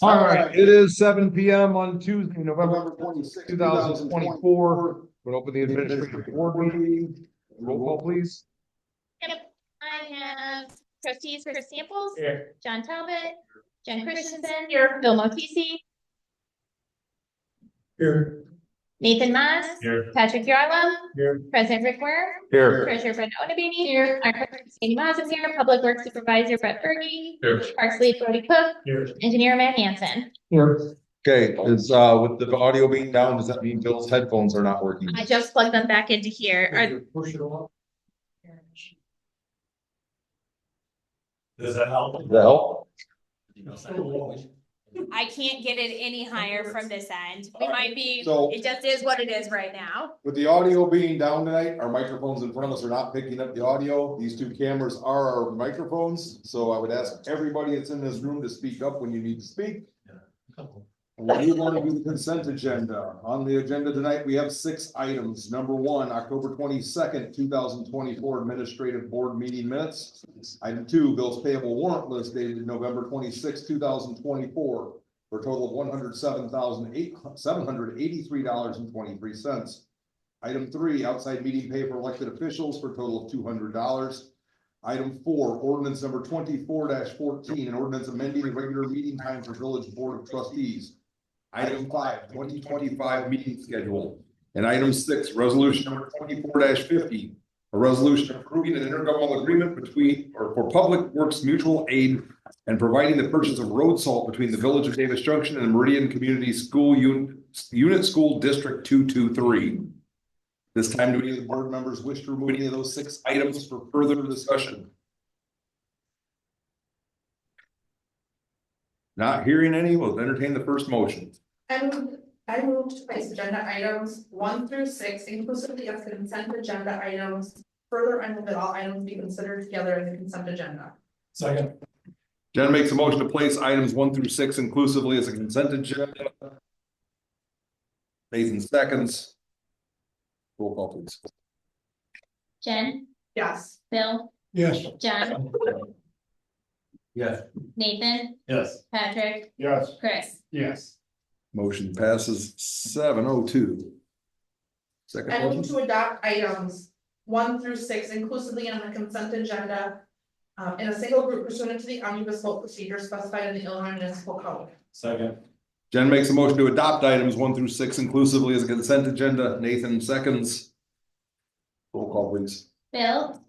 All right, it is 7 PM on Tuesday, November 26, 2024. We'll open the administrative board meeting. Roll call, please. I have trustees Chris Samples, Here. John Talbot, Jen Christensen, here, Bill Motisi, Here. Nathan Maz, Here. Patrick Yarlow, Here. President Rick Ware, Here. Treasurer Brenda Onabini, here, our clerk Sandy Maz is here, Public Works Supervisor Brett Berge, Here. Parks Lead Brody Cook, Here. Engineer Matt Hanson. Here. Okay, is with the audio being down, does that mean Bill's headphones are not working? I just plugged them back into here. Push it off. Does that help? Does that help? I can't get it any higher from this end. We might be, So- it just is what it is right now. With the audio being down tonight, our microphones in front of us are not picking up the audio. These two cameras are our microphones, so I would ask everybody that's in this room to speak up when you need to speak. And we do want to do the consent agenda. On the agenda tonight, we have 6 items. Number 1, October 22nd, 2024 administrative board meeting minutes. Item 2, bills payable warrant list dated November 26, 2024 for a total of $107,783.23. Item 3, outside meeting pay for elected officials for a total of $200. Item 4, ordinance number 24-14, an ordinance amending the regular meeting time for Village Board of Trustees. Item 5, 2025 meeting schedule. And item 6, resolution number 24-50, a resolution approving an intergovernmental agreement between or for Public Works Mutual Aid and providing the purchase of road salt between the Village of Davis Junction and Meridian Community School Unit School District 223. This time, do any of the board members wish to remove any of those 6 items for further discussion? Not hearing any, we'll entertain the first motion. I move to place agenda items 1 through 6 inclusively as consent agenda items. Further, I move that all items be considered together in the consent agenda. Second. Jen makes a motion to place items 1 through 6 inclusively as a consent agenda. Nathan seconds. Roll call, please. Jen, Yes. Bill, Yes. John, Yes. Nathan, Yes. Patrick, Yes. Chris. Yes. Motion passes 702. Second I move motion. to adopt items 1 through 6 inclusively on the consent agenda. In a single group pursuant to the omnibus vote procedure specified in the Illinois Municipal Code. Second. Jen makes a motion to adopt items 1 through 6 inclusively as a consent agenda. Nathan seconds. Roll call, please. Bill,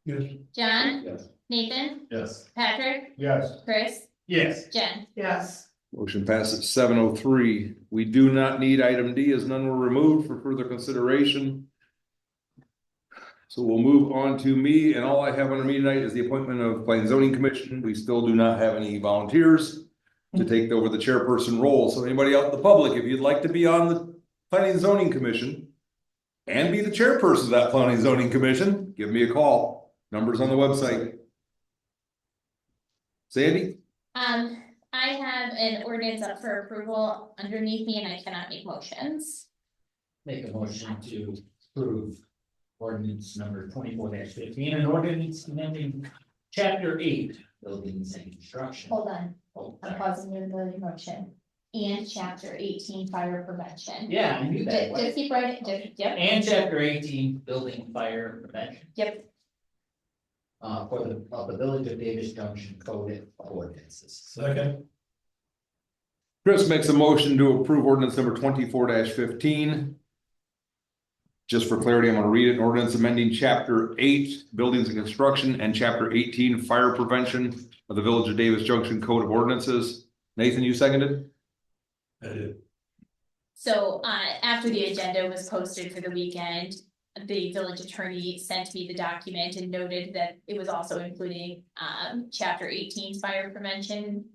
Yes. John, Yes. Nathan, Yes. Patrick, Yes. Chris, Yes. Jen. Yes. Motion passes 703. We do not need item D as none were removed for further consideration. So we'll move on to me, and all I have under me tonight is the appointment of Planning and Zoning Commission. We still do not have any volunteers to take over the chairperson role. So anybody out in the public, if you'd like to be on the Planning and Zoning Commission and be the chairperson of that Planning and Zoning Commission, give me a call. Numbers on the website. Sandy? I have an ordinance up for approval underneath me and I cannot make motions. Make a motion to approve ordinance number 24-15, an ordinance amending chapter 8, buildings and construction. Hold on, Oh, I'm sorry. pausing your motion. And chapter 18 fire prevention. Yeah, I knew that. Just keep writing, yep, And chapter 18, building fire prevention, yep. for the Village of Davis Junction code ordinances. Second. Chris makes a motion to approve ordinance number 24-15. Just for clarity, I'm gonna read it. An ordinance amending chapter 8, buildings and construction, and chapter 18, fire prevention of the Village of Davis Junction Code of Ordinances. Nathan, you seconded? I did. So after the agenda was posted for the weekend, the village attorney sent me the document and noted that it was also including chapter 18 fire prevention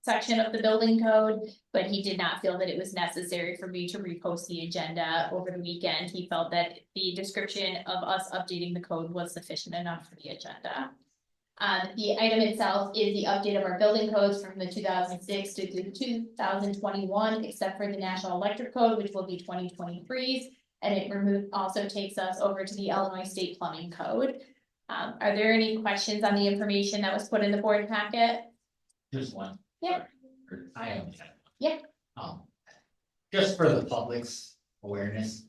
section of the building code, but he did not feel that it was necessary for me to repost the agenda over the weekend. He felt that the description of us updating the code was sufficient enough for the agenda. The item itself is the update of our building codes from the 2006 to the 2021, except for the National Electric Code, which will be 2023's. And it also takes us over to the Illinois State Plumbing Code. Are there any questions on the information that was put in the board packet? Just one. Yeah. Or I only have one. Yeah. Just for the public's awareness,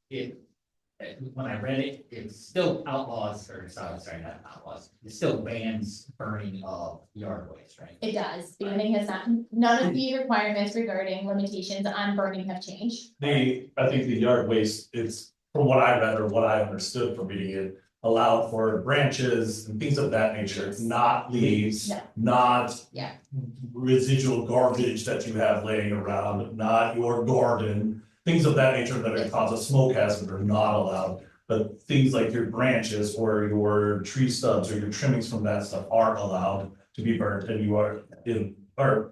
when I read it, it's still outlaws, or sorry, not outlaws, it still bans burning of yard waste, right? It does, beginning has not, none of the requirements regarding limitations on burning have changed. I think the yard waste, it's, from what I read or what I understood from reading it, allowed for branches and things of that nature, not leaves, No. not Yeah. residual garbage that you have laying around, not your garden, things of that nature that would cause a smoke hazard are not allowed. But things like your branches or your tree stubs or your trimmings from that stuff are allowed to be burnt, and you are in, or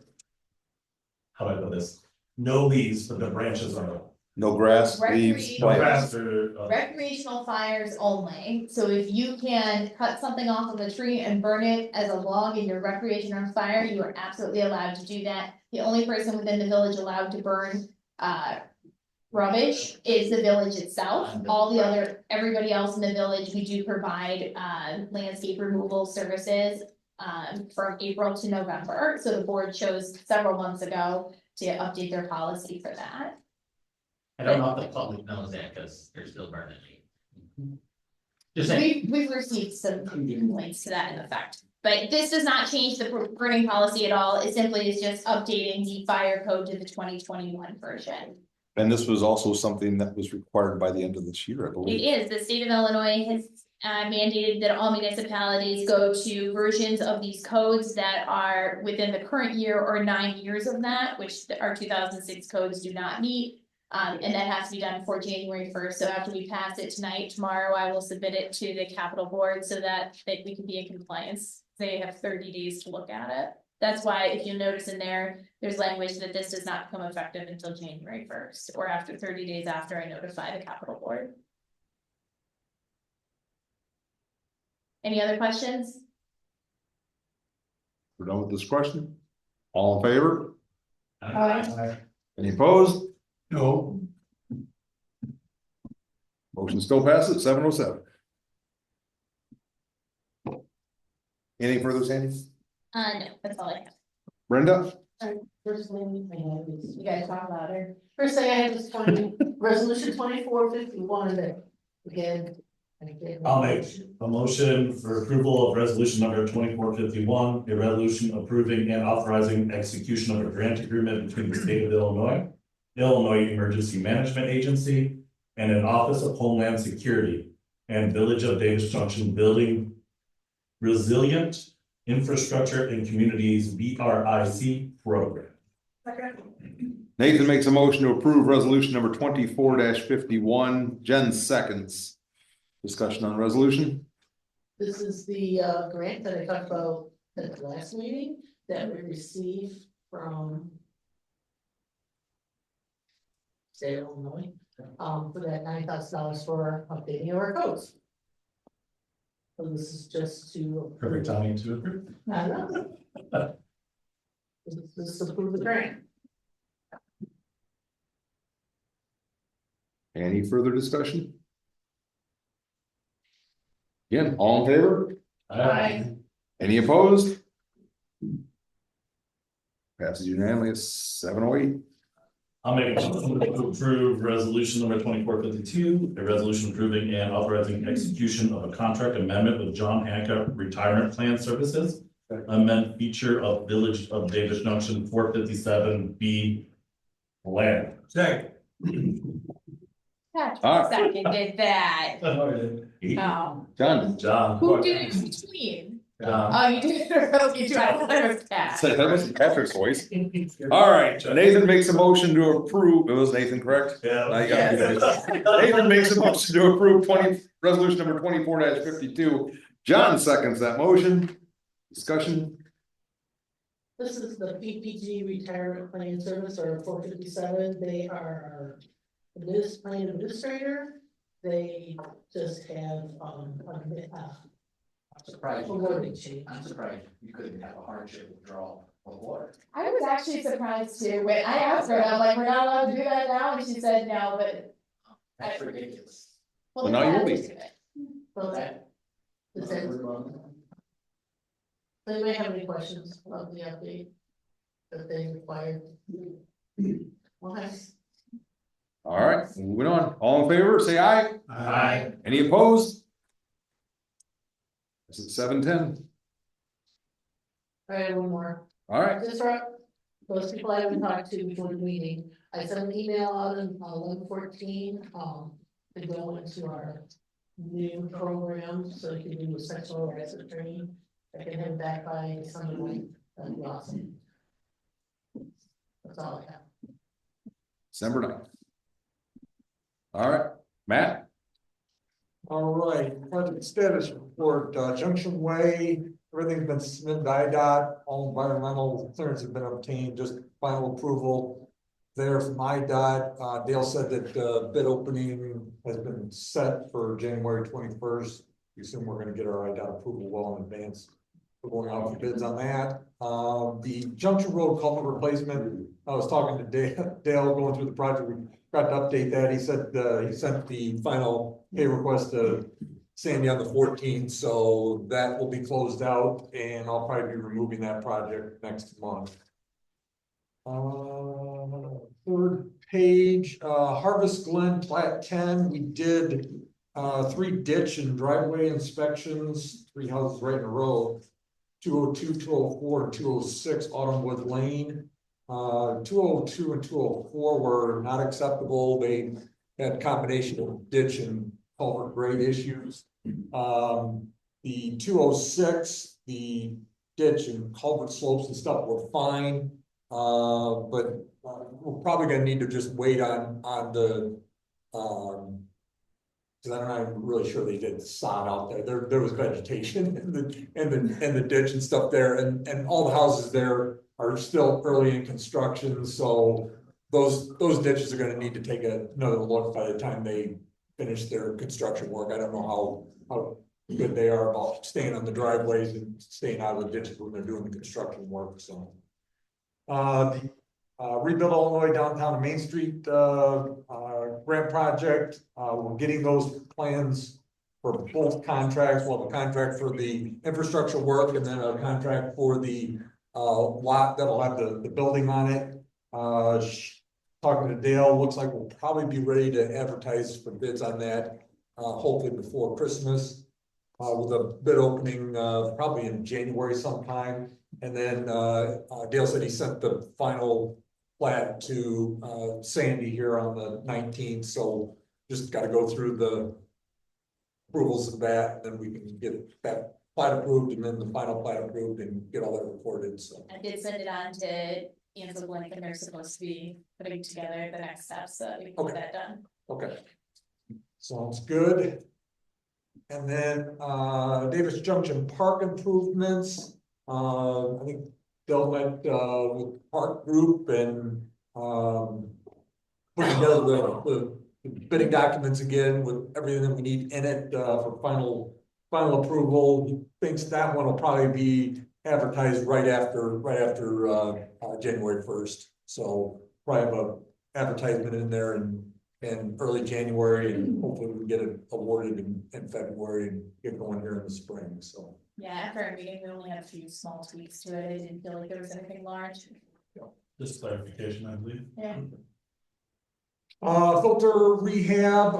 how do I put this? No leaves, but the branches are. No grass, leaves, Recreation. No plants. grass or, Recreational fires only, so if you can cut something off of a tree and burn it as a log in your recreational fire, you are absolutely allowed to do that. The only person within the village allowed to burn, rubbish is the village itself. All the other, everybody else in the village, we do provide, landscape removal services. From April to November, so the board chose several months ago to update their policy for that. I don't know if the public knows that, because they're still burning it. Just saying. We've received some complaints to that in effect, but this does not change the burning policy at all, it simply is just updating the fire code to the 2021 version. And this was also something that was required by the end of this year, I It believe. is, the state of Illinois has mandated that all municipalities go to versions of these codes that are within the current year or 9 years of that, which our 2006 codes do not meet. And that has to be done before January 1st, so after we pass it tonight, tomorrow I will submit it to the Capitol Board so that we can be in compliance. They have 30 days to look at it. That's why if you notice in there, there's language that this does not become effective until January 1st, or after 30 days after I notify the Capitol Board. Any other questions? We're done with this question? All in favor? Aye. Any opposed? No. Motion still passes 707. Anything further, Sandy? No, that's all I have. Brenda? First thing I have is, You guys talk louder. first thing I have is resolution 2451 that, again. I'll make a motion for approval of resolution number 2451, a resolution approving and authorizing execution of a grant agreement between the state of Illinois, Illinois Emergency Management Agency, and an Office of Homeland Security, and Village of Davis Junction Building Resilient Infrastructure and Communities BRIC program. Nathan makes a motion to approve resolution number 24-51. Jen seconds. Discussion on the resolution? This is the grant that I talked about at the last meeting that we received from state of Illinois, for that $9,000 for updating our codes. So this is just to. Perfect timing to approve. I don't know. This is to approve the grant. Any further discussion? Again, all in favor? Aye. Any opposed? Passes unanimously 708. I'll make a motion to approve resolution number 2452, a resolution approving and authorizing execution of a contract amendment with John Hancock Retirement Plan Services. Amendment feature of Village of Davis Junction 457B land. Second. Alright. Seconded that. John. Oh, John. who did it in between? John. Oh, you did it early, too. I thought it was Pat. That was Patrick's voice. All right, Nathan makes a motion to approve. It was Nathan, correct? I got it. Nathan makes a motion to approve resolution number 24-52. John seconds that motion. Discussion? This is the PPG Retirement Plan Service, or 457. They are this plan administrator. They just have, Surprised. Awarding change. I'm surprised you couldn't have a hardship withdrawal of water. I was actually surprised too, when I asked her, I'm like, we're not allowed to do that now, and she said no, but. That's ridiculous. Well, Well, now the you'll be. factors to it. So that. Is that, So you may have any questions about the update that they required? Okay. All right, moving on. All in favor, say aye. Aye. Any opposed? This is 7:10. All right, one more. All right, Just for those people I haven't talked to before the meeting, I sent an email out on 11/14, to go into our new program, so you can do a sexual harassment training. I can head back by Sunday night, that'd be awesome. That's all I have. December 9th. All right, Matt? All right, project status report, Junction Way, everything's been submitted to IDOT, all environmental clearance have been obtained, just final approval. There from IDOT, Dale said that bid opening has been set for January 21st. We assume we're gonna get our IDOT approval well in advance. We're going out for bids on that. The Junction Road culvert replacement, I was talking to Dale going through the project, we got to update that. He said, he sent the final pay request to Sandy on the 14th, so that will be closed out and I'll probably be removing that project next month. Third page, Harvest Glen Plat 10, we did 3 ditch and driveway inspections, 3 houses right in a row. 202, 204, and 206 Autumnwood Lane. 202 and 204 were not acceptable. They had combination of ditch and culvert grade issues. The 206, the ditch and culvert slopes and stuff were fine. But we're probably gonna need to just wait on the because I'm not even really sure they did sod out there. There was vegetation in the ditch and stuff there, and all the houses there are still early in construction, so those ditches are gonna need to take another look by the time they finish their construction work. I don't know how good they are about staying on the driveways and staying out of the ditches when they're doing the construction work, so. Rebuild Illinois downtown and Main Street, grant project, we're getting those plans for both contracts. We'll have a contract for the infrastructure work and then a contract for the lot that'll have the building on it. Talking to Dale, looks like we'll probably be ready to advertise for bids on that, hopefully before Christmas. With a bid opening probably in January sometime. And then Dale said he sent the final plat to Sandy here on the 19th, so just got to go through the approvals of that, and then we can get that plat approved and then the final plat approved and get all that recorded, so. I did send it on to Ansel Blank, and they're supposed to be putting together the next steps so that we can get that done. Okay. Sounds good. And then Davis Junction Park improvements, I think Bill went with Park Group and put together the bidding documents again with everything that we need in it for final approval. He thinks that one will probably be advertised right after January 1st. So probably have a advertisement in there in early January, and hopefully we can get it awarded in February and get going here in the spring, so. Yeah, after our meeting, we only had a few small tweaks to it. I didn't feel like there was anything large. Just clarification, I believe. Yeah. Filter rehab,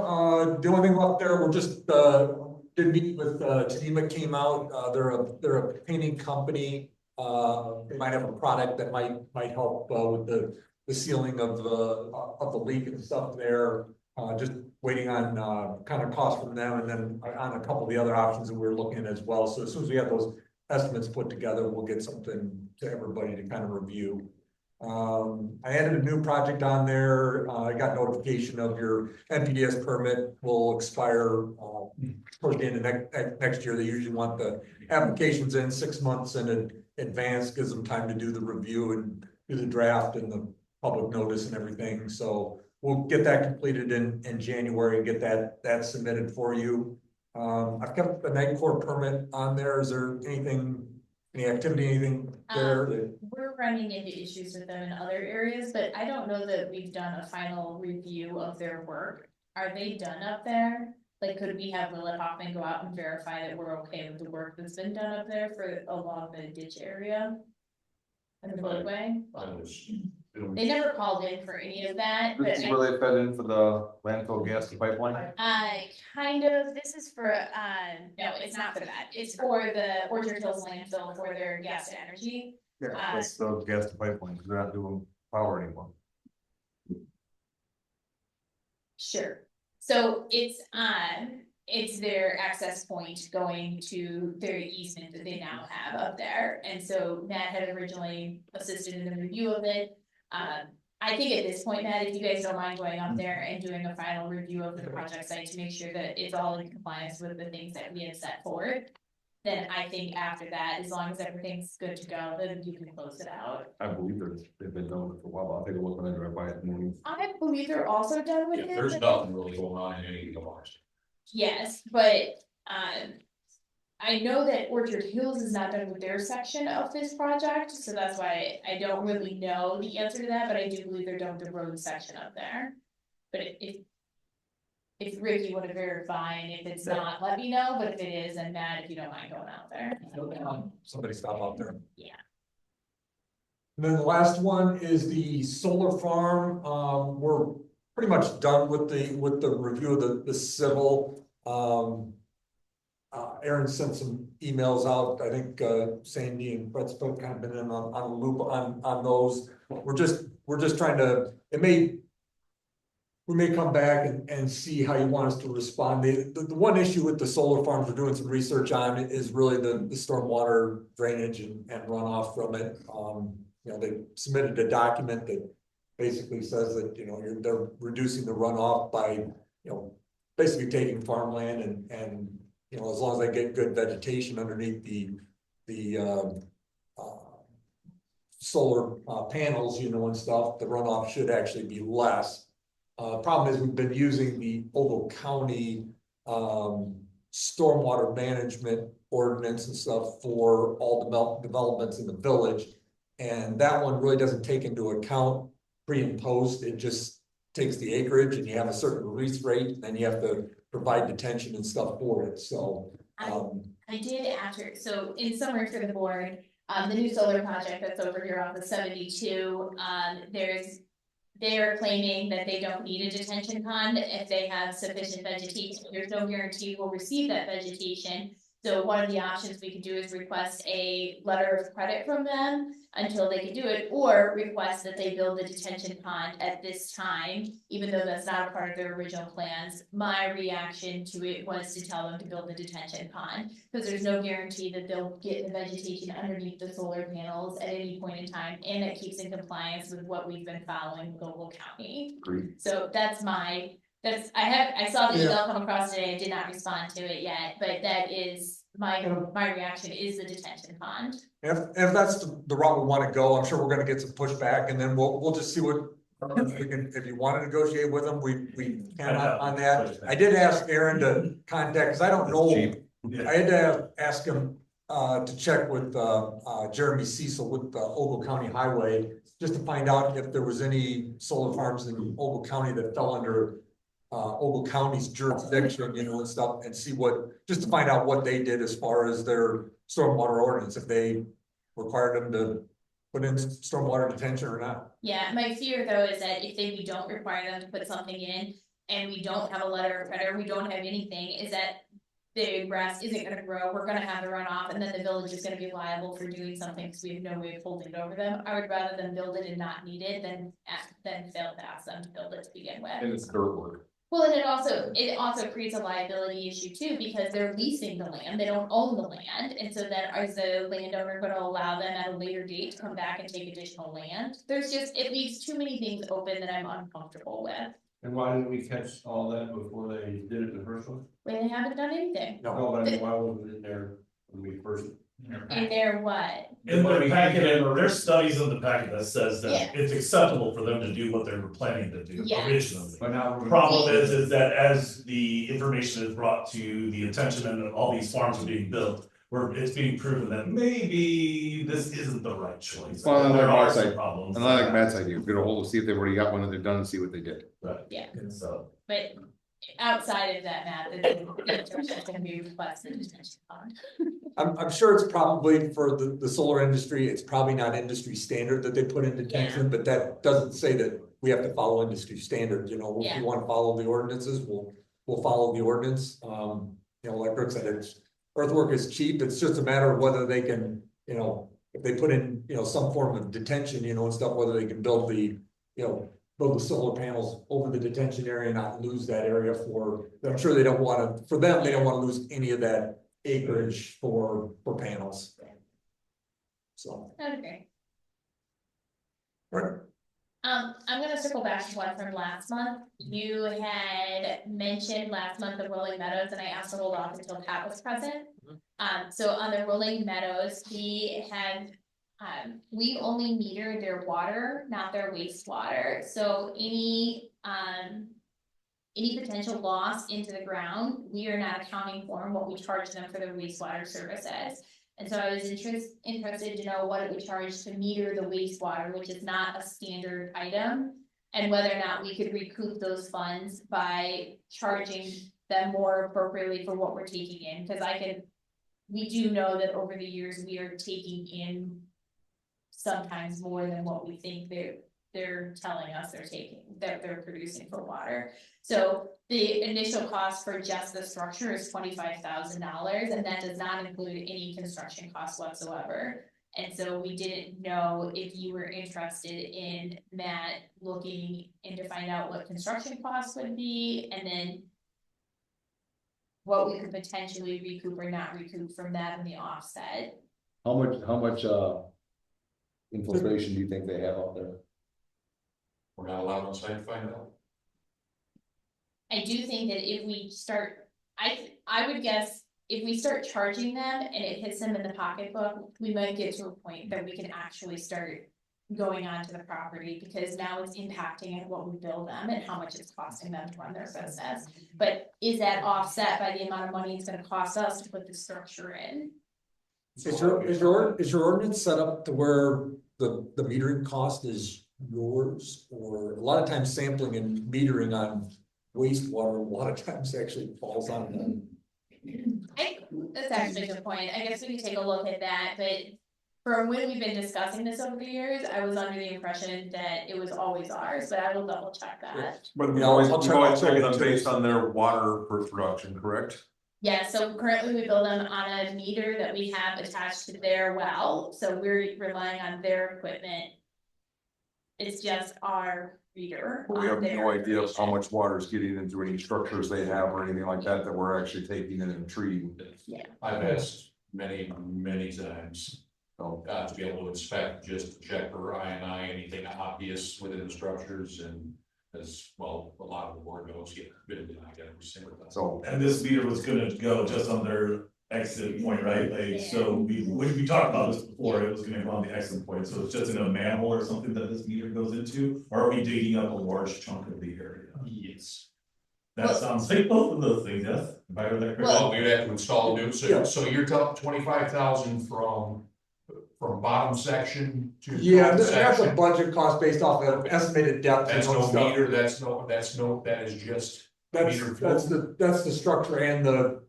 the only thing up there, we're just, did meet with, Tadema came out, they're a painting company. They might have a product that might help, with the sealing of the leak and stuff there. Just waiting on, kind of cost from them, and then on a couple of the other options that we're looking at as well. So as soon as we have those estimates put together, we'll get something to everybody to kind of review. I added a new project on there. I got notification of your NPDS permit will expire towards the end of next year. They usually want the applications in 6 months in advance, gives them time to do the review and do the draft and the public notice and everything. So we'll get that completed in January and get that submitted for you. I've kept the NICOR permit on there. Is there any activity, anything there? We're running into issues with them in other areas, but I don't know that we've done a final review of their work. Are they done up there? Like, could we have Lilith Hoffman go out and verify that we're okay with the work that's been done up there for along the ditch area? And the floodway? They never called in for any of that, but This is where they fed in for the landfill gas pipeline? kind of, this is for, no, it's not for that, it's for the Orchard Hills landfill for their gas to energy. Yeah, that's the gas pipeline, because they're not doing power anymore. Sure, so it's their access point going to their easement that they now have up there, and so Matt had originally assisted in the review of it. I think at this point, Matt, if you guys don't mind going up there and doing a final review of the project site to make sure that it's all in compliance with the things that we have set forward. Then I think after that, as long as everything's good to go, then you can close it out. I believe they've been doing it for a while, I'll take a look when I drive by it in the morning. I believe they're also done with it. There's but- nothing really going on in any of ours. Yes, but, I know that Orchard Hills is not done with their section of this project, so that's why I don't really know the answer to that, but I do believe they're done with the road section up there. But if Ricky would verify, and if it's not, let me know, but if it is, then Matt, if you don't mind going out there. Somebody stop out there. Yeah. And then the last one is the solar farm. We're pretty much done with the review of the civil. Aaron sent some emails out, I think, Sandy and Brett's both kind of been in on a loop on those. We're just trying to, we may come back and see how you want us to respond. The one issue with the solar farms we're doing some research on is really the stormwater drainage and runoff from it. You know, they submitted a document that basically says that, you know, they're reducing the runoff by, you know, basically taking farmland and you know, as long as they get good vegetation underneath the solar panels, you know, and stuff, the runoff should actually be less. Problem is we've been using the Ogle County stormwater management ordinance and stuff for all developments in the village. And that one really doesn't take into account pre and post. It just takes the acreage and you have a certain release rate, and then you have to provide detention and stuff for it, so. I did after, so in summary for the board, the new solar project that's over here off the 72, they're claiming that they don't need a detention pond if they have sufficient vegetation. There's no guarantee we'll receive that vegetation. So one of the options we could do is request a letter of credit from them until they can do it, or request that they build a detention pond at this time, even though that's not a part of their original plans. My reaction to it was to tell them to build a detention pond, because there's no guarantee that they'll get the vegetation underneath the solar panels at any point in time, and it keeps in compliance with what we've been following with Ogle County. Agreed. So I saw the email come across today, I did not respond to it yet, but that is my reaction is the detention pond. If that's the route we wanna go, I'm sure we're gonna get some pushback, and then we'll just see what, if you wanna negotiate with them, we can on that. I did ask Aaron to contact, cause I don't know, I had to ask him to check with Jeremy Cecil with the Ogle County Highway, just to find out if there was any solar farms in Ogle County that fell under Ogle County's jurisdiction, you know, and stuff, and see just to find out what they did as far as their stormwater ordinance, if they required them to put in stormwater detention or not. Yeah, my fear though is that if we don't require them to put something in, and we don't have a letter of credit, we don't have anything, is that the grass isn't gonna grow, we're gonna have the runoff, and then the village is gonna be liable for doing something, because we have no way of holding it over them. I would rather them build it and not need it than fail to ask them to build it to begin with. And it's dirt work. Well, and it also creates a liability issue too, because they're leasing the land, they don't own the land, and so then is the landowner gonna allow them at a later date to come back and take additional land? It leaves too many things open that I'm uncomfortable with. And why didn't we catch all that before they did it the first one? When they haven't done anything. No, Why wasn't it there when we first? And they're what? In their packet, there's studies in the packet that says Yeah. that it's acceptable for them to do what they were planning to do Yes. originally. But now. Problem is that as the information is brought to the attention and all these farms are being built, where it's being proven that maybe this isn't the right choice. Well, and There like are Matt's some idea- problems. And I like Matt's idea, get a hold of, see if they've already got one that they've done and see what they did. Right, Yeah, so. but outside of that map, that's gonna be requested detention pond. I'm sure it's probably for the solar industry, it's probably not industry standard that they put in detention, but that doesn't say that we have to follow industry standard, you know, if Yeah. we wanna follow the ordinances, we'll follow the ordinance. You know, like Rick said, it's, earthwork is cheap, it's just a matter of whether they can, you know, if they put in, you know, some form of detention, you know, and stuff, whether they can build the, you know, build the solar panels over the detention area and not lose that area for, I'm sure they don't wanna, for them, they don't wanna lose any of that acreage for panels. So, Okay. right, I'm gonna circle back to one from last month. You had mentioned last month the Rolling Meadows, and I asked to hold off until Pat was present. So on the Rolling Meadows, we had, we only meter their water, not their wastewater, so any potential loss into the ground, we are not accounting for in what we charge them for their wastewater services. And so I was interested to know what it would charge to meter the wastewater, which is not a standard item. And whether or not we could recoup those funds by charging them more appropriately for what we're taking in, because we do know that over the years, we are taking in sometimes more than what we think they're telling us they're producing for water. So the initial cost for just the structure is $25,000, and that does not include any construction costs whatsoever. And so we didn't know if you were interested in Matt looking in to find out what construction costs would be, and then what we could potentially recoup or not recoup from that in the offset. How much infiltration do you think they have out there? We're not allowed on site to find out. I do think that if we start, I would guess if we start charging them and it hits them in the pocketbook, we might get to a point that we can actually start going onto the property, because now it's impacting what we bill them and how much it's costing them to run their business. But is that offset by the amount of money it's gonna cost us to put the structure in? is your ordinance set up to where the metering cost is yours? Or a lot of times sampling and metering on wastewater, a lot of times actually falls on them. That's actually a good point. I guess we can take a look at that, but from when we've been discussing this over the years, I was under the impression that it was always ours, but I will double check that. But Yeah, I'll we check- always I'll check check it them too. based on their water production, correct? Yeah, so currently we build them on a meter that we have attached to their well, so we're relying on their equipment. It's just our reader. But we have on their no idea of how information. much water is getting into any structures they have or anything like that, that we're actually taking in and treating. I've asked many, many times, to be able to inspect, just to check for INI, anything obvious within the structures, and as well, a lot of the board goes, yeah, been denied every single time. So, And this meter was gonna go just on their exit point, right? Like, so we talked about this before, it was gonna go on the exit point, so it's just in a manhole or something that this meter goes into? Or are we digging up a large chunk of the area? Yes. That sounds like both of those things, yes? If I heard that correctly? Well, we'd have to install new, Yeah. so you're talking 25,000 from bottom section to. Yeah, top that's a section. budget cost based off of estimated depth. That's and no stuff. meter, that is just. meter That's the structure and the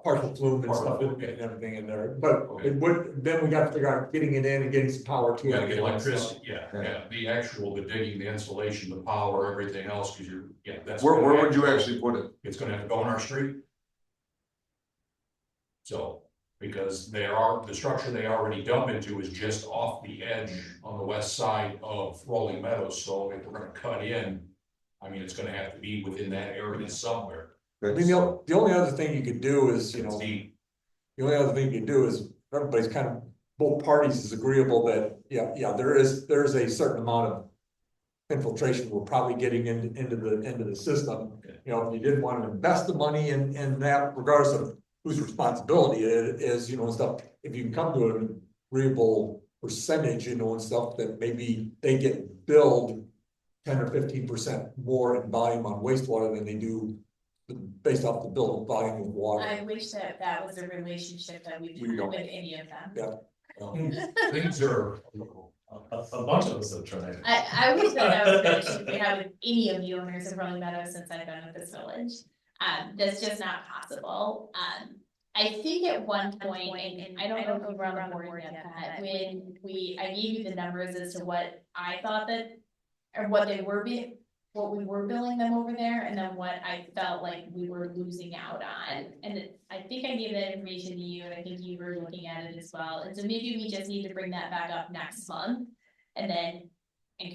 partial flume and Partial stuff flume, and everything in there, but Okay. it would, then we got to figure out getting it in and getting some power to You it. gotta get electricity, yeah, the digging, the insulation, the power, everything else, cause that's. where would you actually put it? It's gonna have to go on our street. So, because the structure they already dump into is just off the edge on the west side of Rolling Meadows, so if we're gonna cut in, I mean, it's gonna have to be within that area somewhere. I mean, the only other thing you could do is, you know, The- the only other thing you could do is, everybody's kind of, both parties is agreeable that, there is a certain amount of infiltration we're probably getting into the system. You know, if you didn't want to invest the money in that, regardless of whose responsibility it is, you know, and stuff, if you can come to an agreeable percentage, you know, and stuff, that maybe they get billed 10 or 15% more in volume on wastewater than they do based off the bill volume of water. I wish that was a relationship that we We don't. with any of them. Yeah. Things are, A bunch of us have tried. I wish that I was finished if we have with any of the owners of Rolling Meadows since I've been with this village. That's just not possible. I think at one point, and I don't know if you were on the board yet, Pat, when I gave you the numbers as to what I thought that, or what we were billing them over there, and then what I felt like we were losing out on. And I think I gave that information to you, and I think you were looking at it as well. And so maybe we just need to bring that back up next month, and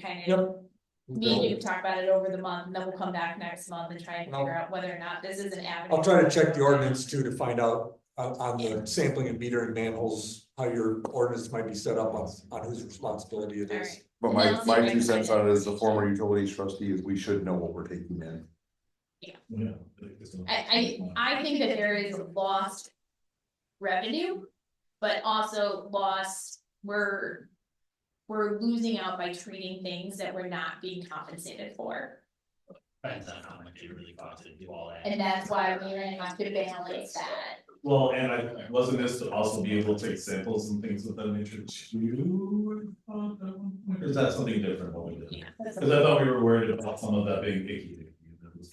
kind of. Yep. Me and you can talk about it over the month, and then we'll come back next month and try and figure out whether or not this is an avenue. I'll try to check the ordinance too to find out on the sampling and metering manholes, how your ordinance might be set up on whose responsibility it is. Alright. But my 2 cents on it as a former utilities trustee is we should know what we're taking in. Yeah. I think that there is lost revenue, but also we're losing out by treating things that we're not being compensated for. Depends on how much you really cost to do all that. And that's why we're gonna have to balance that. Well, and I wasn't this to also be able to take samples and things of that nature too? Or is that something different what we did? Yeah. Cause I thought we were worried about some of that being icky.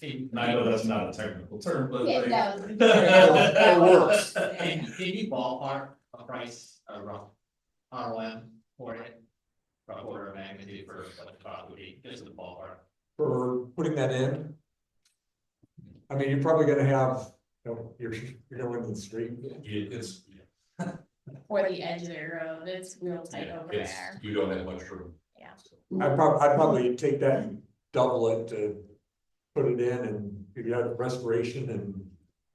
And I know that's not a technical term, but. Yeah, like- that was- It works. Can you ballpark a price, a rough ROM for it? Rough order of magnitude for what the cost would be, just the ballpark. For putting that in. I mean, you're probably gonna have, you're going in the street. It's, Or the edge of the road, it's real tight over it's, there. you don't have much room. I'd probably take that and double it to put it in, and if you have restoration and.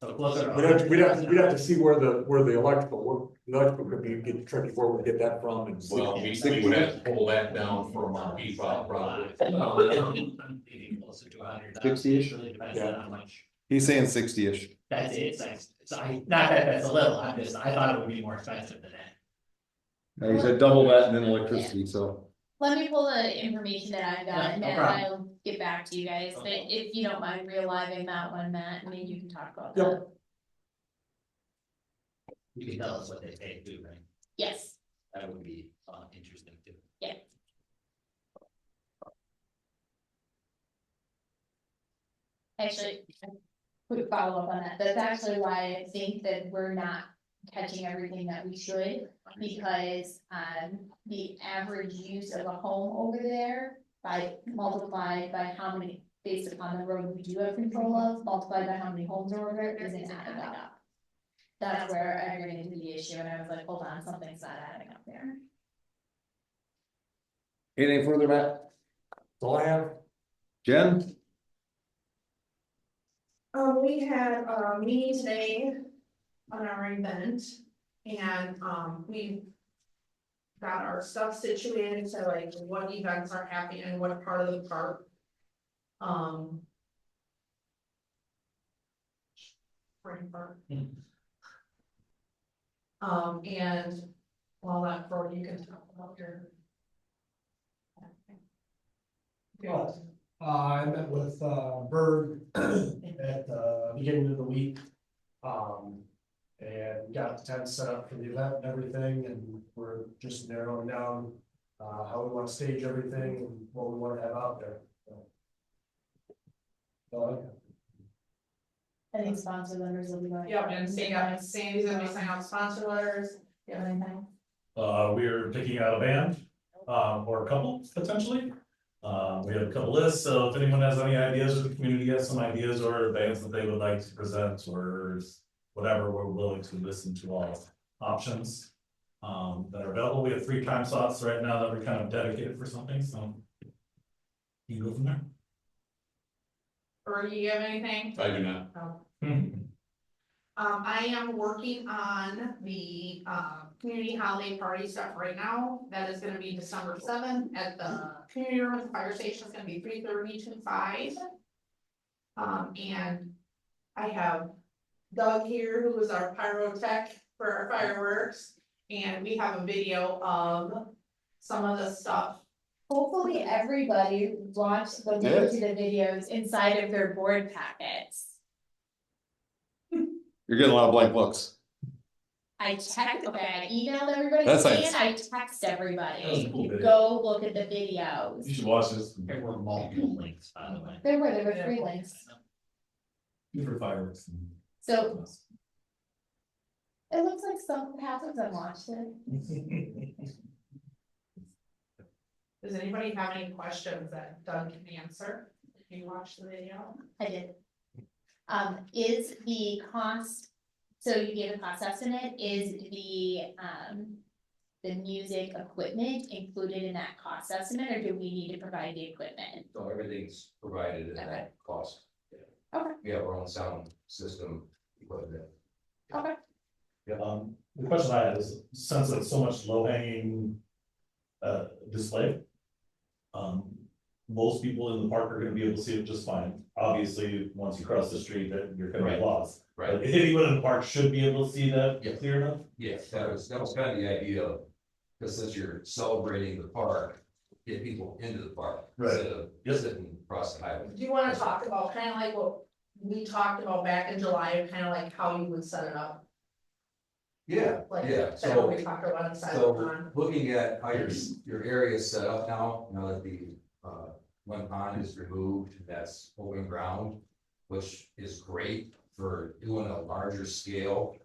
So closer. We'd have to see where the electrical could be, get tricky, where we get that from and. Well, we would have to pull that down from our P-file probably. Closer to 100. 60-ish? Really depends on how much. He's saying 60-ish. That's it, not that that's a little, I thought it would be more expensive than that. Now you said double that and then electricity, so. Let me pull the information that I've got, and no then problem. I'll get back to you guys, but Okay. if you don't mind reliving that one, Matt, maybe you can talk about Yep. that. You can tell us what they pay too, right? Yes, That would be interesting too. actually, a quick follow-up on that, that's actually why I think that we're not catching everything that we should, because, the average use of a home over there multiplied by how many, based upon the road we do have control of, multiplied by how many homes are over there, isn't adding up. That's where I ran into the issue, and I was like, hold on, something's not adding up there. Anything further, Matt? That's all I have. Jen? We had a meeting today on our event, and, we got our stuff situated to like what events are happening and what part of the park. Spring park. And while that for you can talk about your. Well, I met with Berg at the beginning of the week. And got the tent set up for the event and everything, and we're just narrowing down how we want to stage everything and what we want to have out there. Any sponsor letters will be going. Yep, and Sandy's gonna be sending out sponsor letters. Do you have anything? We're picking out a band, or a couple potentially. We have a couple lists, so if anyone has any ideas, or the community has some ideas or bands that they would like to present or whatever, we're willing to listen to all options. That are available. We have 3 time slots right now that we're kind of dedicated for something, so. You can go from there. Or do you have anything? I do not. I am working on the community holiday party stuff right now. That is gonna be December 7th at the community room at the fire station. It's gonna be 3:30 to 5. And I have Doug here, who is our pyrotech for our fireworks, and we have a video of some of the stuff. Hopefully everybody watched the link to the videos inside of their board packets. You're getting a lot of blank looks. I text, okay, I emailed everybody That's and nice. I text That was a everybody, cool video. go look at the videos. You should watch this. There were multiple links, by the way. There were 3 links, For fireworks. so it looks like some hasn't watched it. Does anybody have any questions that Doug can answer? If you watch the video. I did. Is the cost, so you gave a cost estimate, is the music equipment included in that cost estimate, or do we need to provide the equipment? So everything's provided at Okay. that cost. Okay. We have our own sound system equipment. Okay. The question I had is, since it's so much low hanging display. Most people in the park are gonna be able to see it just fine. Obviously, once you cross the street, that you're gonna Right. be lost. Right. But anyone in the park should be able to see that Yeah. clear enough? Yes, that was kind of the idea, because since you're celebrating the park, get people into the park. Right. Instead of sitting across the highway. Do you wanna talk about kind of like what we talked about back in July, kind of like how you would set it up? Yeah, Like, yeah, that so. we talked about inside the So, pond. looking at how your area is set up now that the, one pond is removed, that's open ground, which is great for doing a larger scale.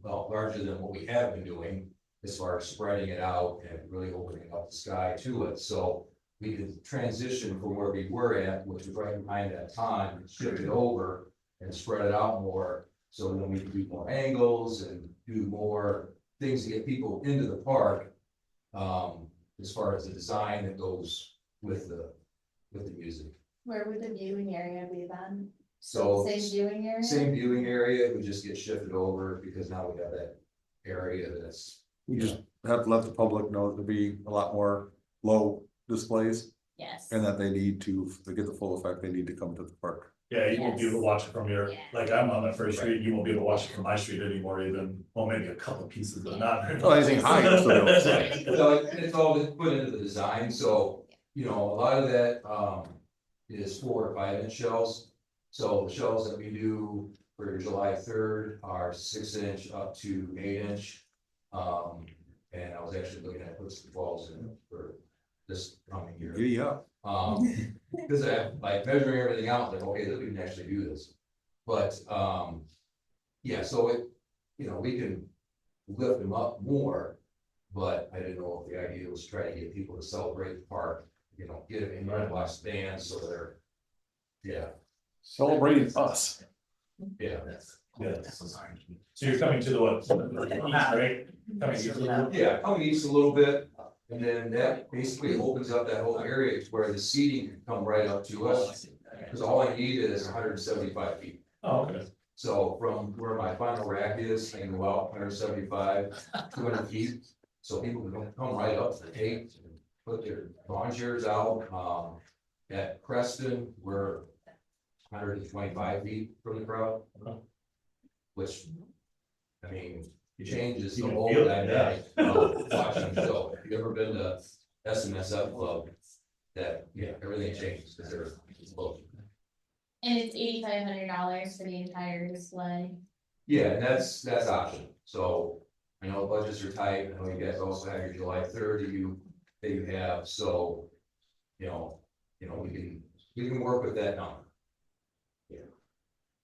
Well, larger than what we have been doing, as far as spreading it out and really opening up the sky to it, so. We could transition from where we were at, which was right behind that pond, and shift it over and spread it out more. So then we can do more angles and do more things to get people into the park. As far as the design that goes with the music. Where would the viewing area be then? So Same viewing area? same viewing area, we just get shifted over because now we have that area that's. We just have to let the public know there'll be a lot more low displays Yes. and that they need to get the full effect, they need to come to the park. Yeah, you won't be able to watch it from your, Yeah. like, I'm on that first street, you won't be able to watch it from my street anymore even, well, maybe a couple pieces, but not. very Well, anything much. high, so they don't say. Well, and it's all put into the design, so, a lot of that, is 4 to 5 inch shells. So the shells that we do for July 3rd are 6 inch up to 8 inch. And I was actually looking at putting some balls in for this coming year. Yeah. Cause I like measuring everything out, like, okay, we can actually do this. But, yeah, so it, we can lift them up more. But I didn't know if the idea was try to get people to celebrate the park, get them in there and watch the bands, so they're. Yeah, Celebrating us. yeah, Yeah. So you're coming to the what, east, right? Coming east a little bit? yeah, coming east a little bit. And then that basically opens up that whole area to where the seating can come right up to us. Cause all I need is 175 feet. Oh, okay. So from where my final rack is, I can go out 175, 200 feet. So people can come right up to the gate and put their lawn chairs out. At Creston, we're 125 feet from the crowd. Which, I mean, it changes the You can whole feel it, dynamic of watching the show. If you've ever been to SMSF Club, everything changes because they're exploding. And it's $8,500 for the entire display. Yeah, and that's option. So I know budgets are tight. I know you guys also have your July 3rd that you have, so we can work with that number.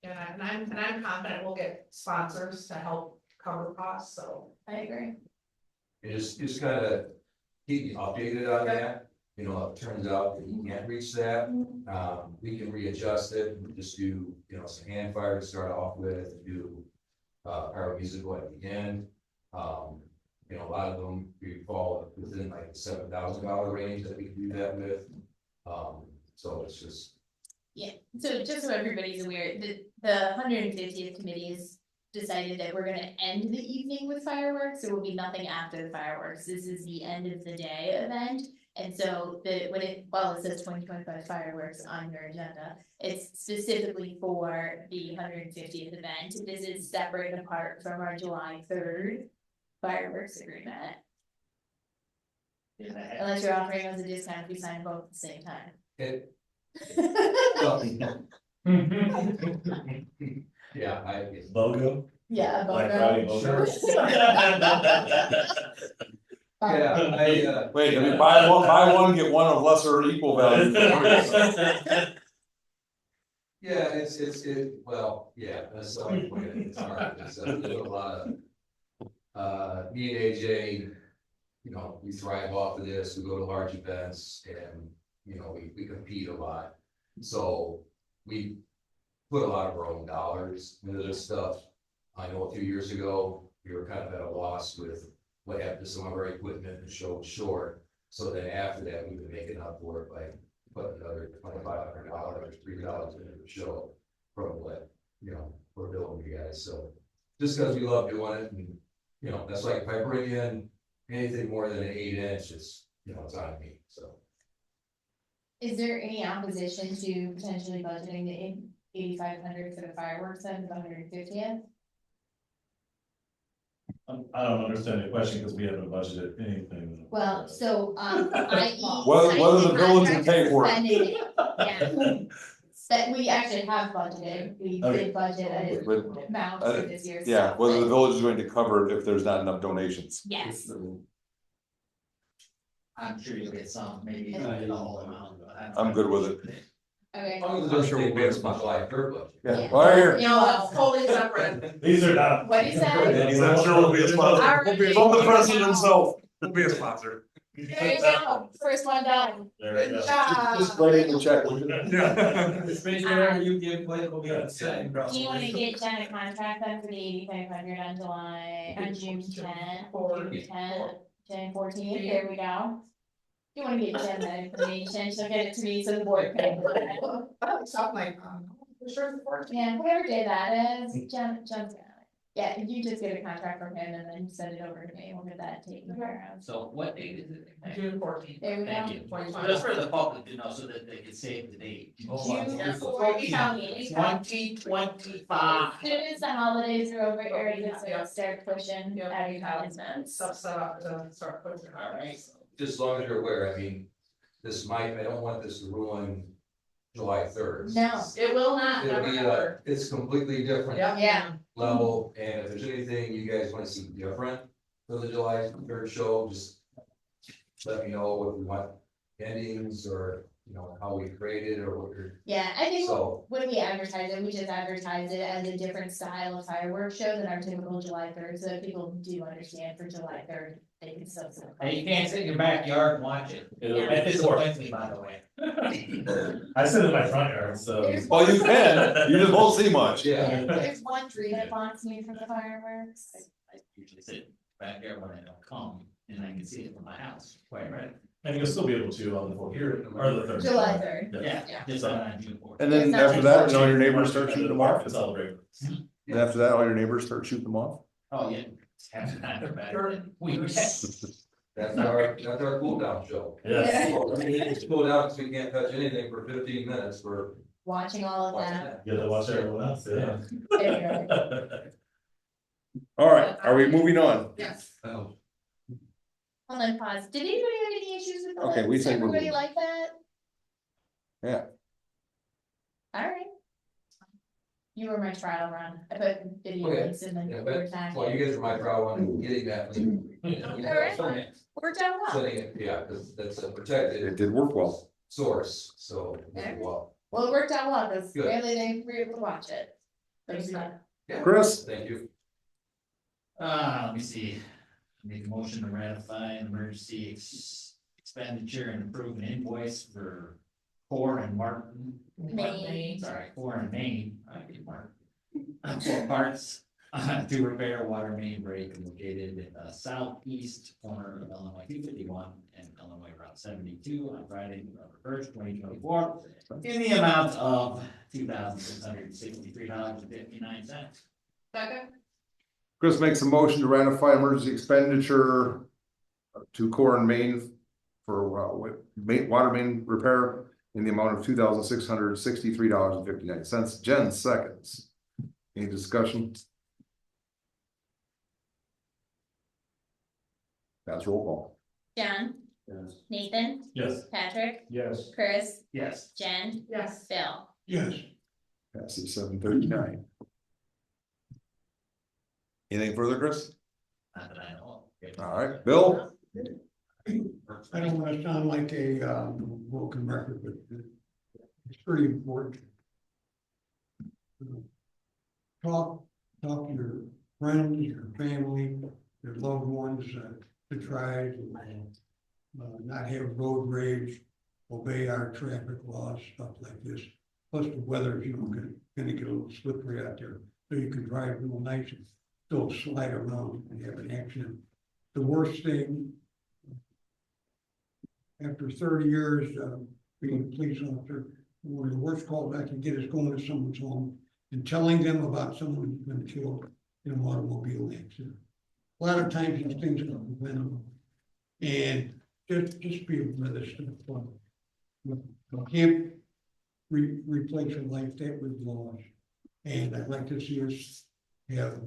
And I'm confident we'll get sponsors to help cover costs, so. I agree. And just kind of keep me updated on that. If it turns out that you can't reach that, we can readjust it and just do, some hand fire to start off with and do our musical at the end. A lot of them we fall within like the $7,000 range that we can do that with. So it's just. Yeah, so just so everybody's aware, the 150th committee has decided that we're gonna end the evening with fireworks. There will be nothing after the fireworks. This is the end of the day event. And so while it says 2025 fireworks on your agenda, it's specifically for the 150th event. This is separate and apart from our July 3rd fireworks agreement. Unless you're offering us a discount if we sign both at the same time. Well, yeah, Logo? Yeah, Black but Friday no. voters. Yeah, I, Wait, I mean, buy one, get one of lesser or equal value. yeah, well, yeah, that's how I put it, it's hard, there's a lot of. Me and AJ, you know, we thrive off of this, we go to large events and, you know, we compete a lot. So we put a lot of our own dollars into this stuff. I know a few years ago, we were kind of at a loss with what happened to some of our equipment and showed short. So then after that, we've been making up for it by putting another $2,500, $3,000 into the show from what, you know, we're building you guys. So just because we love doing it, and, you know, that's like if I bring in anything more than an 8-inch, it's, you know, it's on me, so. Is there any opposition to potentially budgeting the 8,500 for the fireworks and the 150th? I don't understand the question because we haven't budgeted anything. Well, so, Whether the village will pay for it. Yeah. But we actually have budgeted, we Okay. did budget a But, amount for this year's. yeah, stuff, whether the but- village is going to cover it if there's not enough donations. Yes, I'm sure you'll get some, maybe not the whole amount, but I'm good with it. okay. As long as there's no big spot like her budget. Yeah, well, here. You know, it's totally separate. These are not. What is that? He's not sure we'll be a sponsor. We'll be- From the president himself, we'll be a sponsor. There you go, first one done. There we go. Good job. Just write in the check. would you? Whatever you give, we'll be on set. Do you wanna get Jen a contract then for the 8,500 on June 10th, June 14th, there we go. You wanna get Jen that information, she'll get it to me so the board can. Something like, sure, the 14th. Yeah, whatever day that is, Jen's got it. Yeah, you just get a contract from him and then send it over to me, we'll get that taken care of. So what date is it? June 14th. There we Thank go. you. Just for the public to know, so that they can save the date. June 14th. 2025. As soon as the holidays are over, Eric is gonna start pushing Yep. advertisements. Stuff set up to start pushing. All right. Just as long as you're aware, I mean, I don't want this to ruin July 3rd. No, It will not, It'll never, be ever. it's completely different Yep. yeah, level, and if there's anything you guys wanna see different for the July 3rd show, just let me know what you want endings, or, you know, how we create it, or what you're, yeah, I think so. when we advertise it, we just advertise it as a different style of fireworks show than our typical July 3rd, so that people do understand for July 3rd, they can still. Hey, you can't sit in your backyard and watch it. It'll That be disappoints me, by the way. I sit in my front yard, so. Well, you can, you just won't see much. Yeah. There's one tree that blocks me from the fireworks. I usually sit back there when I don't come, and I can see it from my house, quite right. And you'll still be able to on the 4th, or the 3rd. July 3rd. Yeah, just on June 4th. And then It's not after just that, all your neighbors start shooting them off. To celebrate. And after that, all your neighbors start shooting them off. Oh, yeah. It's half the time they're better than we were. That's our cool down show. Yes. It's cool down, because we can't touch anything for 15 minutes, we're Watching all of watching that. that. You have to watch everyone else, yeah. There you go. All right, are we moving on? Yes. Oh, Hold on, pause. Did anybody have any issues with the Okay, we links? think we're Everybody good. like that? Yeah. Alright. You were my trial run. I put video Okay. links in the Yeah, Word well, you document. guys are my trial on getting that. Alright. Worked out well. Setting it, yeah, because that's a protected It did work well. source, so, Okay. well, Well, it worked out well, because Good. apparently they were able to watch it. Thanks, man. yeah. Chris? Thank you. Let me see. Make a motion to ratify an emergency expenditure and approve an invoice for Core and Martin. Maine. Sorry, Core and Maine, I get Martin. For parts to repair water main break located in the southeast corner of Illinois 251 and Illinois Route 72 on Friday, November 1st, 2024. In the amount of $2,663.59. Second? Chris makes a motion to ratify emergency expenditure to Core and Main for water main repair in the amount of $2,663.59. Jen seconds. Any discussion? That's roll call. John, Yes. Nathan, Yes. Patrick, Yes. Chris, Yes. Jen, Yes. Bill. Yes. Passes 7:39. Anything further, Chris? Not that I know of. All right, Bill? I don't wanna sound like a, broken record, but it's pretty important. Talk to your friends, your family, your loved ones, to try to, not have road rage, obey our traffic laws, stuff like this. Plus the weather's, gonna get a little slippery out there, so you can drive real nice and still slide around and have an accident. The worst thing, after 30 years, being a police officer, one of the worst calls I can get is going to someone's home and telling them about someone who's been killed in an automobile accident. A lot of times these things are preventable. And just be aware of this stuff. You can't replace a life that was lost. And I'd like to see us have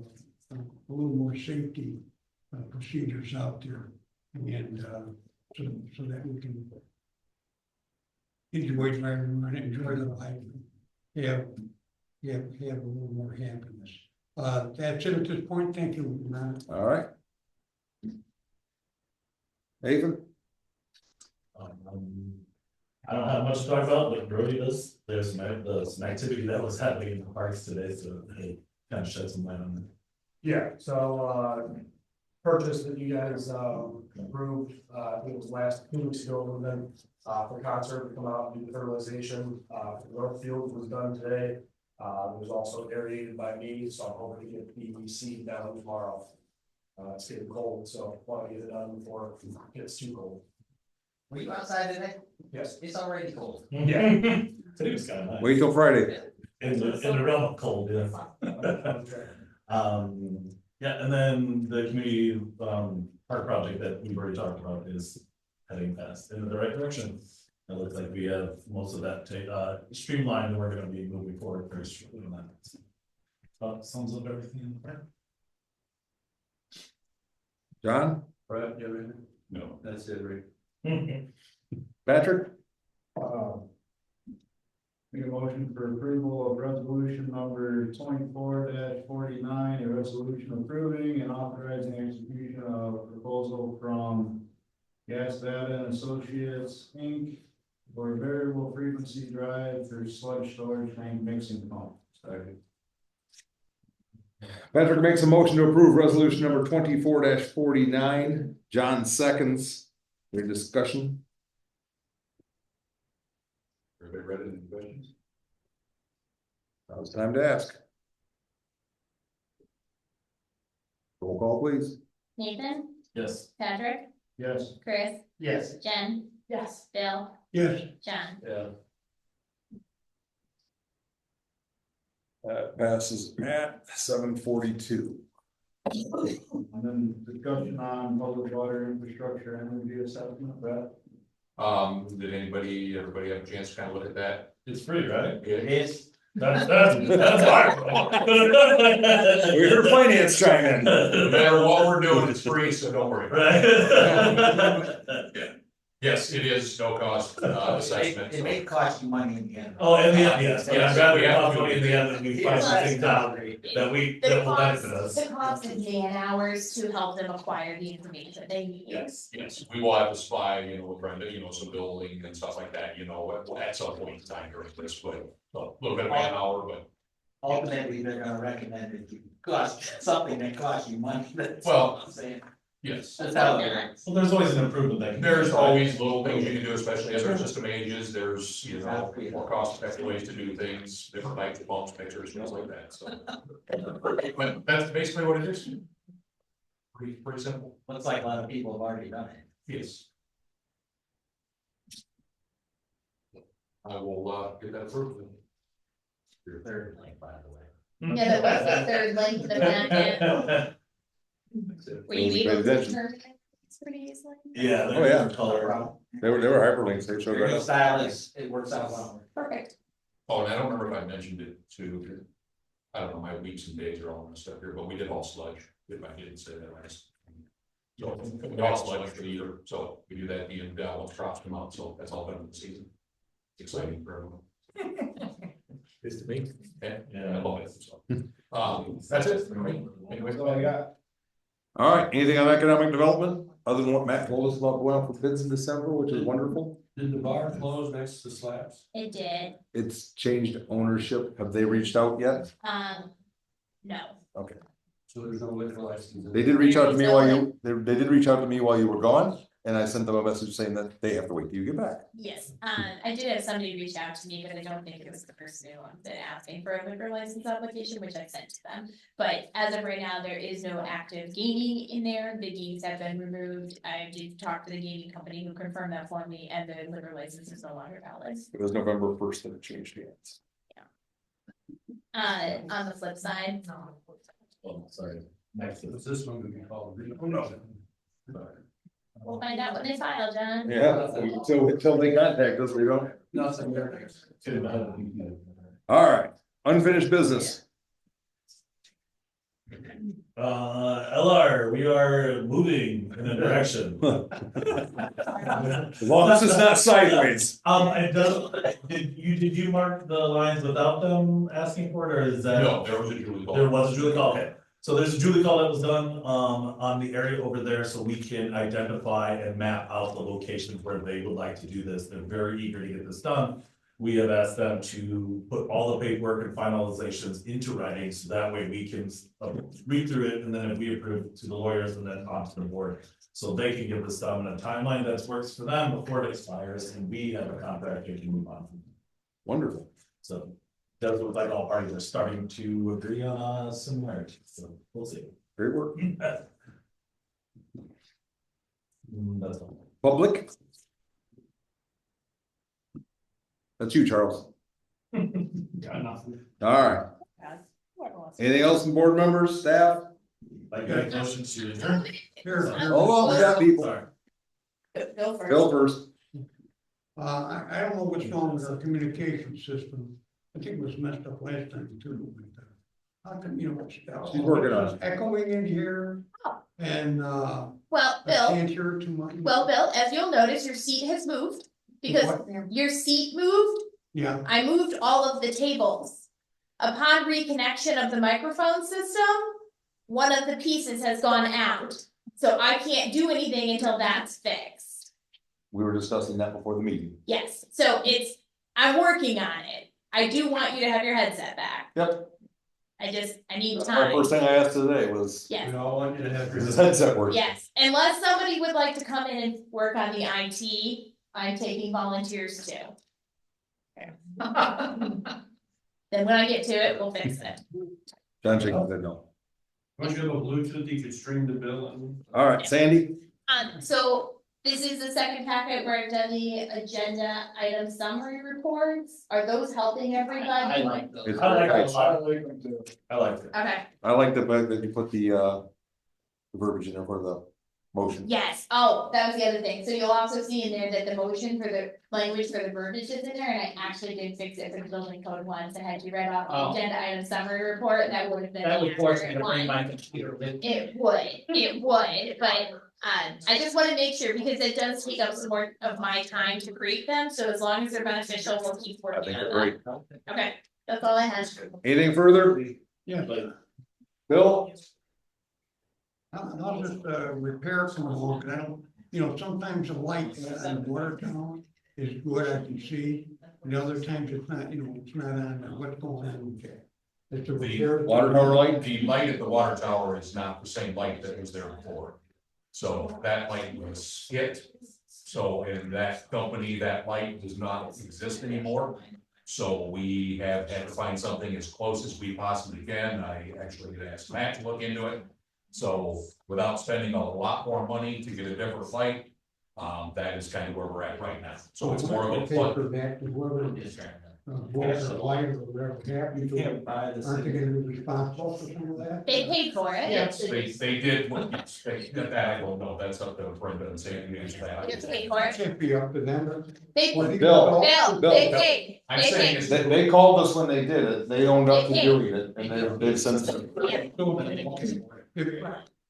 a little more safety procedures out there. And so that we can enjoy driving around, enjoy the life, have a little more happiness. That's it at this point. Thank you, Ron. All right. Nathan? I don't have much to talk about, but Brody does. There's some activity that was happening in the parks today, so hey, kind of shed some light on it. Yeah, so, purchase that you guys, approved, I think it was last 2 weeks ago, then, for concert to come out and do the fertilization, Northfield was done today. It was also aerated by me, so I'm hoping to get the seed down tomorrow. It's getting cold, so I want to get it done before it gets too cold. Were you outside today? Yes. It's already cold. Yeah. Today was kind of nice. Wait till Friday. In the realm of cold, yeah. Yeah, and then the community, park project that we've already talked about is heading fast in the right direction. It looks like we have most of that streamlined, and we're gonna be moving forward very shortly on that. Sums up everything in the plan. John? Brad, you have anything? No, that's it, Rick. Patrick? Make a motion for approval of resolution number 24-49, a resolution approving and authorizing execution of proposal from Gas Data and Associates, Inc. for variable frequency drive for sludge storage tank mixing pump. Sorry. Patrick makes a motion to approve resolution number 24-49. John seconds. Any discussion? Everybody ready? Any questions? Now it's time to ask. Roll call, please. Nathan, Yes. Patrick, Yes. Chris, Yes. Jen, Yes. Bill, Yes. John. Yeah. That passes at 7:42. And then discussion on public water infrastructure energy assessment, Brett. Did everybody have a chance to kind of look at that? It's free, right? It Yes. That's fine. We heard finance chime in. No matter what we're doing, it's free, so don't worry. Right. Yeah. Yes, it is no cost, assessment. It may cost you money in the end. Oh, in the end, yes, but I'd rather we have have to- money in the end than we find something out that will benefit us. The cost of man hours to help them acquire the information they need. Yes, we will have to supply, with Brenda, some building and stuff like that, at some point in time during this, but a little bit of man hour, but. Ultimately, they're gonna recommend that you cost something that costs you money. That's Well, all I'm saying. Yes. That's how it works. Well, there's always an improvement that can. be There's made. always little things you can do, especially as our system ages, there's, more cost effective ways to do things, different types of bumps, mixers, things like that, so. But that's basically what it is. Pretty simple. Looks like a lot of people have already done it. Yes. I will, get that approved. Your third link, by the way. Yeah, that was the third link to the packet. Were you able to turn it pretty easily? Yeah. Oh, yeah. they're color. They were hyperlinks. They showed Your right new up. style is, it works out well. Perfect. Oh, and I don't remember if I mentioned it too. I don't know, my weeks and days are all messed up here, but we did all sludge, if I didn't say that last. So, we all sludge for either, so we do that at the end, once crops come out, so that's all done in the season. It's exciting for everyone. Is to me. Okay, Yeah. I love it, so. That's it for me. Anyways, all I got. All right, anything on economic development, other than what Matt told us about going out for bids in December, which is wonderful? Did the bar close next to Slabs? It did, It's changed ownership, have they reached out yet? no. Okay, So there's no liquor license? they did reach out to me while you, they did reach out to me while you were gone, and I sent them a message saying that they have to wait till you get back. Yes, I did have somebody reach out to me, but I don't think it was the person who wanted to ask me for a liquor license application, which I sent to them. But as of right now, there is no active gaming in there, the games have been removed, I did talk to the gaming company who confirmed that for me, and the liquor license is no longer valid. It was November 1st that it changed hands. On the flip side, Oh, sorry. Next, is this one gonna be called? Oh, no. we'll find out when they file, John. Yeah, until they contact us, we don't. Nothing there. All right, unfinished business. LR, we are moving in a direction. As long as it's not sideways. It does, did you mark the lines without them asking for it, or is that? No, there was a Julie call. There was a Julie call, okay. So there's a Julie call that was done, on the area over there, so we can identify and map out the locations where they would like to do this. They're very eager to get this done. We have asked them to put all the paperwork and finalizations into writing, so that way we can read through it, and then if we approve to the lawyers and then on to the board. So they can get this done in a timeline that works for them before it expires, and we have a contract and can move on. Wonderful. So does look like all parties are starting to agree on a similarity, so we'll see. Great work. That's all. Public? That's you, Charles. Got nothing. All right. Anything else from board members, staff? Like, I motion to adjourn. Hold on, we got people. Sorry. Go first. Bill first. I don't know what's wrong with our communication system. I think it was messed up last time too. How come, you know, She's working on it. echoing in here and, Well, I Bill, can't hear too much. as you'll notice, your seat has moved, because What? your seat moved, Yeah, I moved all of the tables. Upon reconnection of the microphone system, one of the pieces has gone out, so I can't do anything until that's fixed. We were discussing that before the meeting. Yes, so I'm working on it. I do want you to have your headset back. Yep. I need The time. first thing I asked today was, Yes, all want you to have is his headset working? yes, unless somebody would like to come in and work on the IT, I'm taking volunteers too. Then when I get to it, we'll fix it. John Jenkins said no. Once you have a Bluetooth, you could stream the bill and. All right, Sandy? So this is the second packet where I've done the agenda item summary reports. Are those helping everybody? I like those. It's I like very it. nice. I like it. Okay, I like the fact that you put the verbiage in there for the motion. yes, oh, that was the other thing, so you'll also see in there that the motion for the language for the verbiage is in there, and I actually did fix it for the building code once, and had you read off the Oh. agenda item summary report, that would have been. That the would force me accurate to bring one. my computer with me. It would, but, I just wanna make sure, because it does take up some more of my time to create them, so as long as they're beneficial, we'll keep I working think on they're them. great. Okay, that's all I had. Anything further? yeah. Bill? I'll just, repair some of them, 'cause I don't, you know, sometimes the light in the water tower is good, I can see. And other times it's not, you know, it's not on, what's going on, okay. It's a repair. Water tower light? The light at the water tower is not the same light that was there before. So that light was hit. So in that company, that light does not exist anymore. So we have had to find something as close as we possibly can. I actually had asked Matt to look into it. So without spending a lot more money to get a different light, that is kind of where we're at right now. So it's more of a flood. For that, whoever, both the light or whatever happened, You can't buy the aren't they gonna be responsible for some of that? They paid for it. Yes. They did, that I don't know, that's up to Brenda and Sandy to answer that. You have to pay for it. Can't be up to them. They, What do you Bill. call- Bill, they Bill. paid. I'm They saying paid. is. They called us when they did it, they owned up to They doing it, and they've since.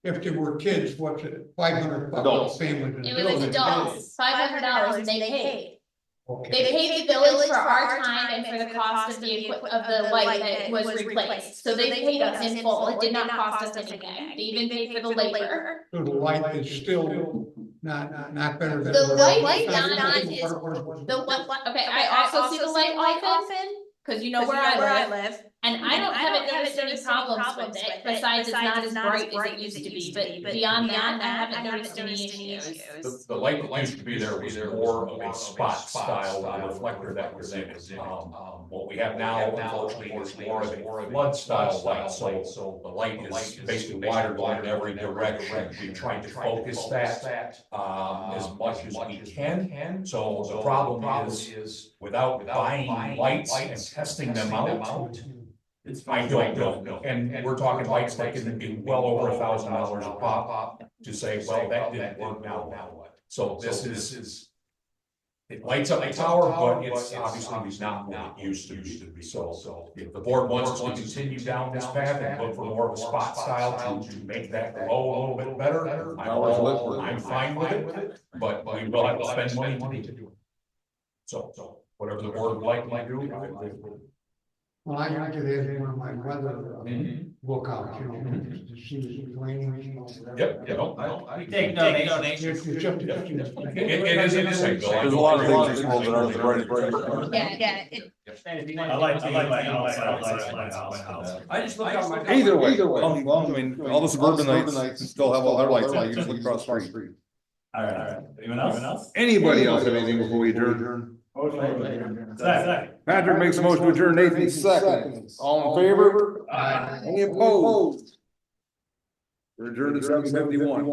If there were kids, what's it, $500 Adults. families? It was adults, $500, and they paid. They paid the village for our time and for the cost of the light that was replaced, so they paid us in full, it did not cost us anything, they even paid for the labor. So the light is still not better than. The light It's is not his- The what, okay, I also see the light often, cause you know where I live. And I don't have noticed any problems with it, besides it's not as bright as it used to be, but beyond that, I haven't noticed any issues. The light that used to be there was more of a spot style reflector that was in it. What we have now, unfortunately, is more of a flood style light, so the light is basically wider going in every direction. We tried to focus that as much as we can. So the problem is, without buying lights and testing them out, I don't know, and we're talking lights that can be well over $1,000 a pop to say, well, that didn't work, now what? So this is. It lights up the tower, but it's obviously not what it used to be, so if the board wants us to continue down this path and look for more of a spot style to make that glow a little bit better, I'm fine with it, but we will have to spend money to do it. So, whatever the board would like to do, Well, I could ask one of my weather book out, to see if it's raining. Yep, We take donations. It's just- It is interesting, Bill. There's a lot of things in this world that aren't the right. Yeah, I like my house. I just look out my. Either way, well, I mean, all the suburbanites still have all their lights, I just look across the street. All right, anyone else? Anybody else have anything before we adjourn? Second. Patrick makes a motion to adjourn, Nathan seconds. All in favor? Aye. Any opposed? We're adjourned at 7:51.